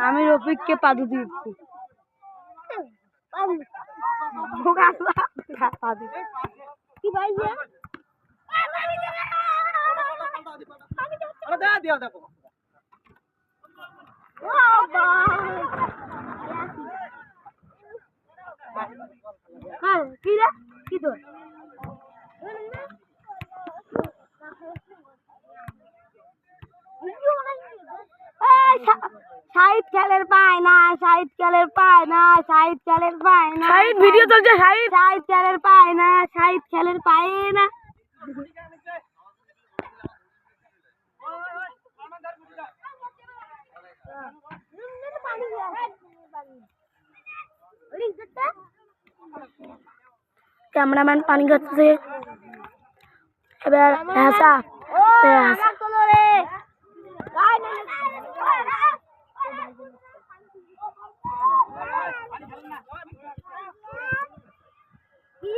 আমি রফিককে পাদু দিচ্ছি। কি ভাই দেখো কি রে কি তোর সাহিদ খেলের পায় না, সাহিদ খেলের পায় না, সাহিদ খেলের পায় না, সাহিদ ভিডিও চলছে, সাহিদ সাহিদ খেলের পায় না, সাহিদ খেলের পায় না। ক্যামেরাম্যান পানি খাচ্ছে এবার। হাসা কি